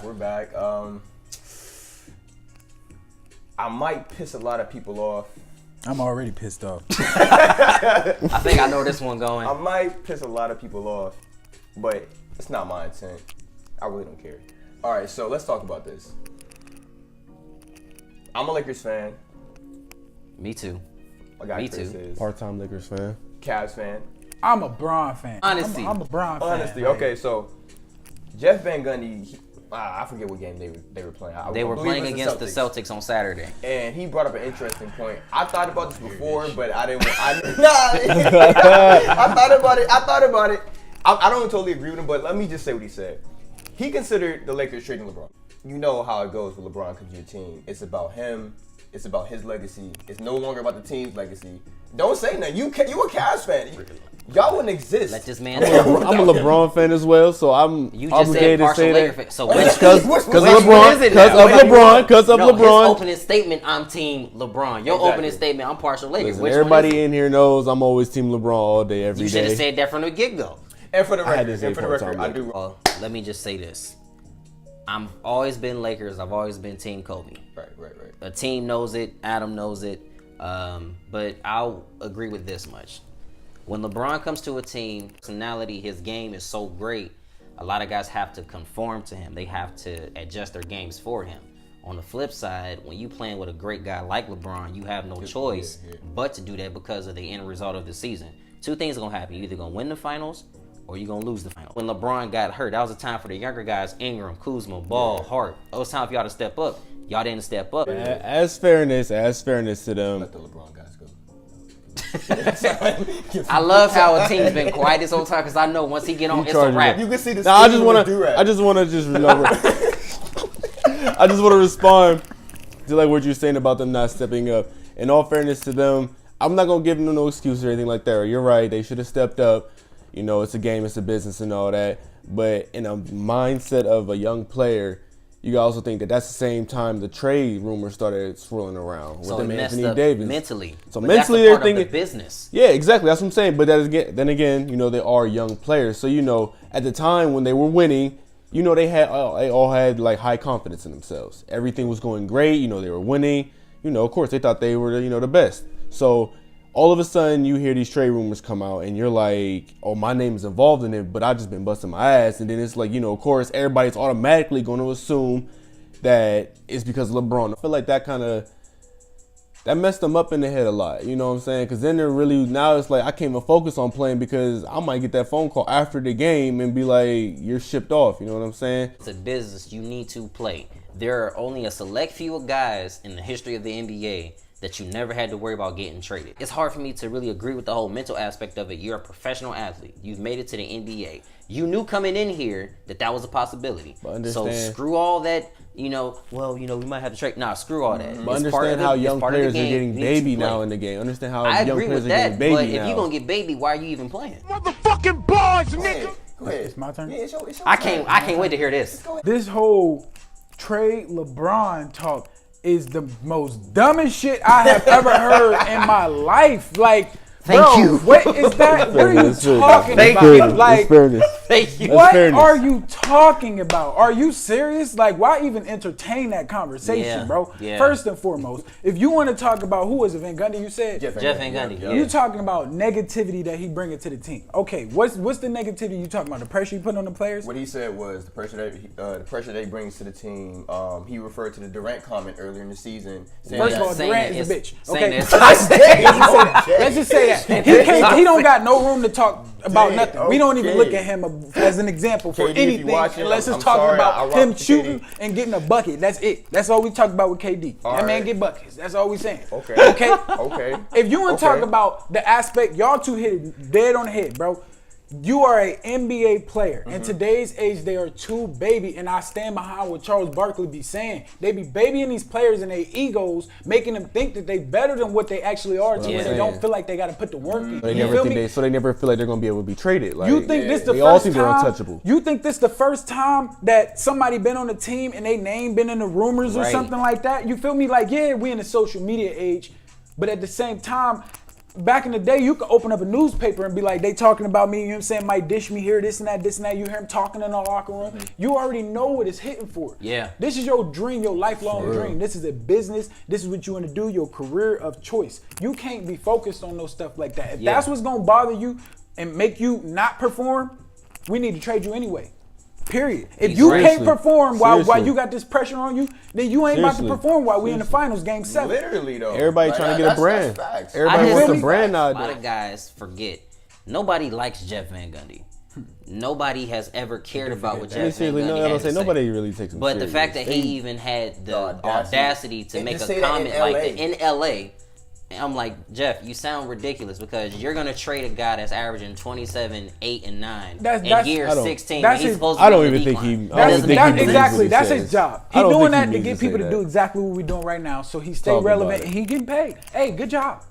We're back. I might piss a lot of people off. I'm already pissed off. I think I know this one going. I might piss a lot of people off, but it's not my intent. I really don't care. All right, so let's talk about this. I'm a Lakers fan. Me too. My guy Me Chris too. is. Part-time Lakers fan. Cavs fan. I'm a Bron fan. Honesty. I'm a Bron fan. Honestly, okay, so Jeff VanGundy, I forget what game they were playing. They were playing it was against the Celtics on Saturday. And he brought up an interesting point. I thought about this before, but I didn't. I thought about it. I don't totally agree with him, but let me just say what he said. He considered the Lakers trading LeBron. You know how it goes with LeBron comes to your team. It's about him. It's about his legacy. It's no longer about the team's legacy. Don't say nothing. You a Cavs fan. Y'all wouldn't exist. Let this man. I'm a LeBron fan as well, so I'm You just obligated said to partial say Laker that. fan. So Because which of one is LeBron, it because now? of LeBron, because of No, his LeBron. opening statement, I'm team LeBron. Your Exactly. opening statement, I'm partial Lakers. Listen, Which everybody one is it? in here knows I'm always team LeBron all day, every You should day. have said that from the get-go. And for the I had to record, say part-time I do. Let me just say this. I'm always been Lakers. I've always been team Kobe. Right. The team knows it. Adam knows it. But I'll agree with this much. When LeBron comes to a team, personality, his game is so great, a lot of guys have to conform to him. They have to adjust their games for him. On the flip side, when you playing with a great guy like LeBron, you have no choice but to do that because of the end result of the season. Two things are going to happen. You're either going to win the finals or you're going to lose the finals. When LeBron got hurt, that was a time for the younger guys, Ingram, Kuzma, Ball, Hart. It was time for y'all to step up. Y'all didn't step up. As fairness to them. Let the LeBron guys go. I love how a team's been quiet this whole time because I know once he get on, it's a wrap. You can see the. Now, I just want to respond to like what you're saying about them not stepping up. In all fairness to them, I'm not gonna give them no excuse or anything like that. You're right; they should have stepped up. You know, it's a game, it's a business, and all that. But in a mindset of a young player, you also think that that's the same time the trade rumors started swirling around with So them it messed Anthony up Davis. mentally. So But mentally, that's they're a part thinking of the business. Yeah, exactly. That's what I'm saying. But then again, you know, they are young players. So you know, at the time when they were winning, you know, they all had like high confidence in themselves. Everything was going great. You know, they were winning. You know, of course, they thought they were the best. So all of a sudden, you hear these trade rumors come out, and you're like, "Oh, my name is involved in it," but I just been busting my ass. And then it's like, you know, of course, everybody's automatically going to assume that it's because of LeBron. I feel like that messed them up in the head a lot. You know what I'm saying? Because then they're really, now it's like I can't even focus on playing because I might get that phone call after the game and be like, you're shipped off. You know what I'm saying? It's a business. You need to play. There are only a select few of guys in the history of the NBA that you never had to worry about getting traded. It's hard for me to really agree with the whole mental aspect of it. You're a professional athlete. You've made it to the NBA. You knew coming in here that was a possibility. So screw all that, we might have to trade. Nah, screw all that. But understand how young players are getting baby now in the game. Understand how young players are getting baby now. But if you're going to get baby, why are you even playing? Motherfucking bars, nigga! Go ahead. It's my turn. Yeah, it's your I can't wait to hear this. This whole trade LeBron talk is the most dumbest shit I have ever heard in my life. Like, Thank you. What is that? What are you talking Thank about? you. Like, Thank you. what are you talking about? Are you serious? Like, why even entertain that conversation, bro? Yeah. First and foremost, if you want to talk about who was it, VanGundy? You said Jeff VanGundy. Yeah. You talking about negativity that he bringing to the team? Okay, what's the negativity you talking about? The pressure you put on the players? What he said was the pressure that he brings to the team. He referred to the Durant comment earlier in the season. First of all, Durant is a bitch. Okay, let's just say that. He don't got no room to talk about nothing. We don't even look at him as an example for KD, anything unless it's talking about him shooting and getting a bucket. That's it. That's all we talk about with KD. That man get buckets. That's all we saying. Okay. Okay. If you want to talk about the aspect, y'all two hit it dead on the head, bro. You are an NBA player. In today's age, they are too baby, and I stand behind what Charles Barkley be saying. They be babying these players and their egos, making them think that they better than what they actually are, to where they don't feel like they got to put the work in. They never feel like they're gonna be able to be traded. Like, you think this the they all first think they're time? untouchable. You think this the first time that somebody been on the team and they name been in the rumors or something like that? You feel me? Like, yeah, we in the social media age, but at the same time, back in the day, you could open up a newspaper and be like, they talking about me, you know what I'm saying, might dish me here, this and that. You hear them talking in the locker room. You already know what it's hitting for. Yeah. This is your dream, your lifelong dream. This is a business. This is what you want to do, your career of choice. You can't be focused on no stuff like that. If that's what's going to bother you and make you not perform, we need to trade you anyway. Period. If you can't perform while you got this pressure on you, then you ain't about to perform while we in the finals, game 7. Literally though. Everybody trying to get a brand. Everybody wants a brand A lot nowadays. of guys forget. Nobody likes Jeff VanGundy. Nobody has ever cared about what Jeff VanGundy had to say. Nobody really takes him But serious. the fact that he even had the audacity to make a comment like that in LA, I'm like, Jeff, you sound ridiculous because you're gonna trade a guy that's averaging 27, 8, and 9 in year 16. He's supposed to I don't even think he. Exactly, that's his job. He's doing that to get people to do that. exactly what we're doing right now, so he stay relevant and he getting paid. Hey, good job.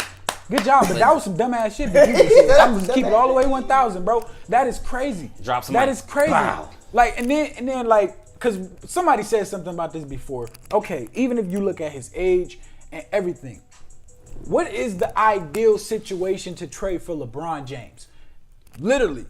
Good job, but that was some dumbass shit that you just said. I'm just keep it all the way 1,000, bro. That is crazy. Drop some That money. is crazy. Wow. Like, and then like, because somebody said something about this before. Okay, even if you look at his age and everything, what is the ideal situation to trade for LeBron James? Literally.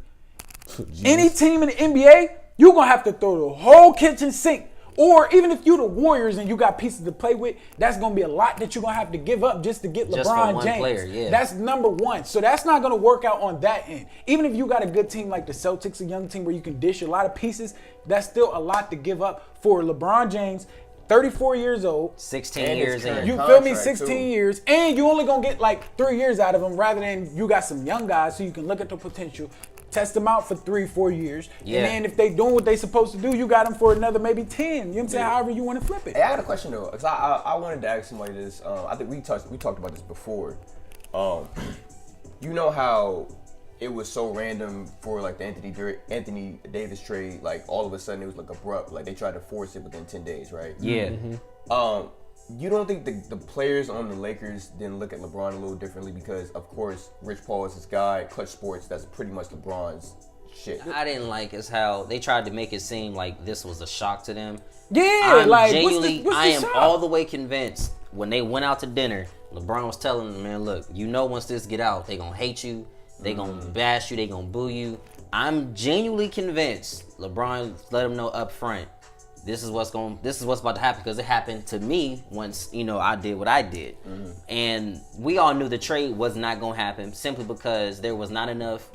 Any team in the NBA, you're going to have to throw the whole kitchen sink. Or even if you're the Warriors and you got pieces to play with, that's going to be a lot that you're going to have to give up just to get Just for LeBron one James. player, yeah. That's number one. So that's not going to work out on that end. Even if you got a good team like the Celtics, a young team where you can dish a lot of pieces, that's still a lot to give up for LeBron James. 34 years old. 16 years in. You feel me? 16 years. And you only going to get like 3 years out of them rather than you got some young guys so you can look at the potential, test them out for 3-4 years. Yeah. And then if they doing what they supposed to do, you got them for another maybe 10. You know what I'm saying? However you want to flip it. Hey, I got a question though, because I wanted to ask somebody this. I think we talked about this before. You know how it was so random for like the Anthony Davis trade, like all of a sudden it was like abrupt, like they tried to force it within 10 days, right? Yeah. You don't think the players on the Lakers didn't look at LeBron a little differently because, of course, Rich Paul is his guy, Clutch Sports, that's pretty much LeBron's shit. I didn't like is how they tried to make it seem like this was a shock to them. Yeah, I'm like genuinely, what's the I am shock? all the way convinced when they went out to dinner, LeBron was telling them, man, look, you know once this get out, they gonna hate you, they gonna bash you, they gonna boo you. I'm genuinely convinced LeBron let them know up front, this is what's about to happen, because it happened to me once, I did what I did. And we all knew the trade was not gonna happen simply because there was not enough.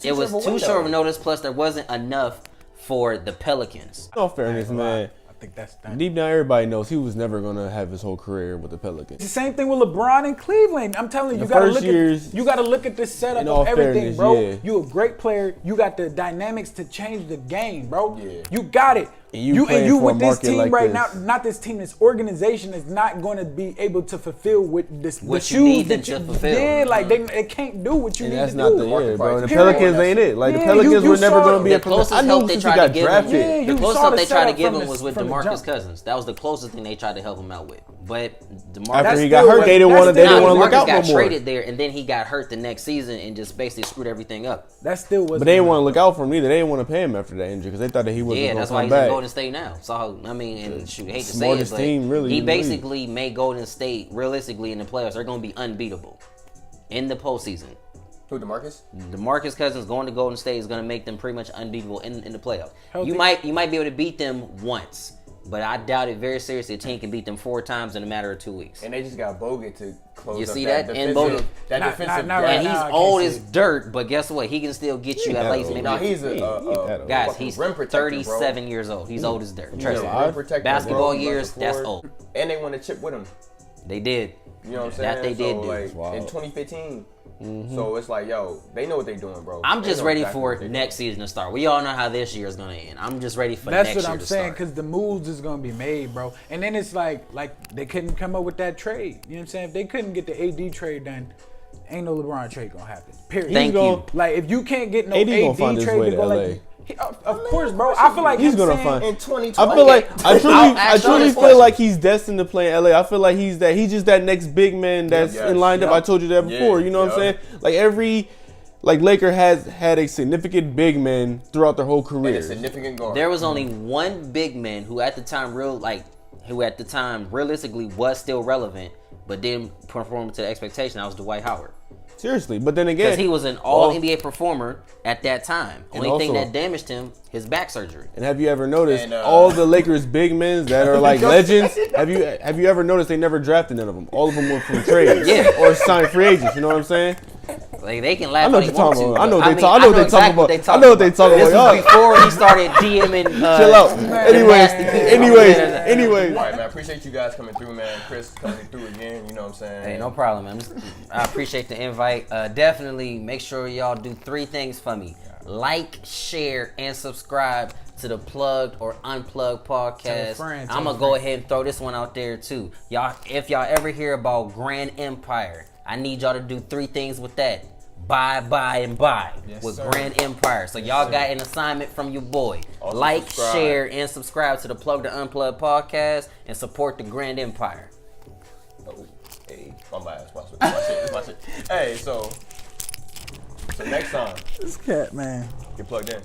It was too short of a notice, plus there wasn't enough for the Pelicans. In all fairness, man. I think that's that. Deep down, everybody knows he was never gonna have his whole career with the Pelicans. It's the same thing with LeBron in Cleveland. I'm telling you, you gotta look at this setup of everything, bro. Yeah. You a great player. You got the dynamics to change the game, bro. Yeah. You got it. And you with this team like right this. now, not this team, this organization is not going to be able to fulfill what the you shoes need that them you to fulfill. Yeah, like they can't do what you And need that's to not do. the year, bro. And the Period. Pelicans ain't it. Like the Yeah, Pelicans you were never saw gonna be The a closest I knew help they since tried he to got give him. drafted. Yeah, The you closest saw help the they tried to setup give from him the- was with from the DeMarcus jump. Cousins. That was the closest thing they tried to help him out with. But After he That's got still hurt, what- they didn't that's want to still- look out got no more. traded there, and then he got hurt the next season and just basically screwed everything up. That still was. But they didn't want to look out for him either. They didn't want to pay him after that injury because they thought that he wasn't Yeah, going that's to why come he's in back. Golden State now. So I mean, and shoot, hate to say it, Smartest but team, really, he in the league. basically made Golden State realistically in the playoffs. They're going to be unbeatable in the postseason. Who, DeMarcus? DeMarcus Cousins going to Golden State is going to make them pretty much unbeatable in the playoffs. Healthy. You might be able to beat them once, but I doubt it very seriously. A team can beat them 4 times in a matter of 2 weeks. And they just got Bogut to close You up see that that? And defensive, Bogut. that Not- defensive not gap. right And now, he's I can't old see as it. dirt, but guess what? He can still get you at that least old. maybe. No, he's a Guys, fucking he's rim protector, 37 bro. years old. He's old as dirt. He's Trust a me. rim protector, Basketball bro. years, Like a that's forward. old. And they won a chip with him. They did. You know what I'm saying? That they did so, do. like, Wow. in 2015. So it's like, yo, they know what they're doing, bro. I'm They just know ready exactly for what they next season to start. We all know how this year is going to end. I'm just ready for That's next what year I'm to saying, start. because the moves is gonna be made, bro. And then it's like they couldn't come up with that trade. You know what I'm saying? If they couldn't get the AD trade done, ain't no LeBron trade gonna happen. Period. Thank you. Like if you can't get no AD gonna AD find his trade way to to go LA. like, of course, bro. I feel like He's him gonna saying- find. In 2020. I feel like I ask truly you this feel question. like he's destined to play in LA. I feel like he's just that next big man that's Yes. in lined up. I told you that before. Yeah. You know what I'm saying? Like every Laker has had a significant big man throughout their whole And career. a significant guard. There was only one big man who at the time realistically was still relevant, but didn't perform to the expectation. That was Dwight Howard. Seriously, but then again, Because he was an all NBA performer at that time. And Only thing also- that damaged him, his back surgery. And have you ever noticed And, all the Lakers big men that are like legends? Have you ever noticed they never drafted none of them? All of them were from trades, Yeah. or signed free agents. You know what I'm saying? Like they can I laugh know all what they you're want talking to. about. I know but what they I talk know about. exactly what they I know what they talking This about. was before he started DMing. Chill out. Anyways, All anyways. right, man. I appreciate you guys coming through, man. Chris coming through again. You know what I'm saying? Hey, no problem, man. I appreciate the invite. Definitely make sure y'all do 3 things for me: like, share, and subscribe to the Plugged or Unplugged podcast. friend, I'm gonna go ahead and throw this one out there too, y'all. If y'all ever hear about Grand Empire, I need y'all to do 3 things with that. Buy, and buy Yes, with sir. Grand Empire. So y'all got an assignment from your boy. Also like, subscribe. share, and subscribe to the Plugged or Unplugged podcast and support the Grand Empire. Oh, hey, my bad. It's my shit. Hey, so next time, This cat, man. get plugged in.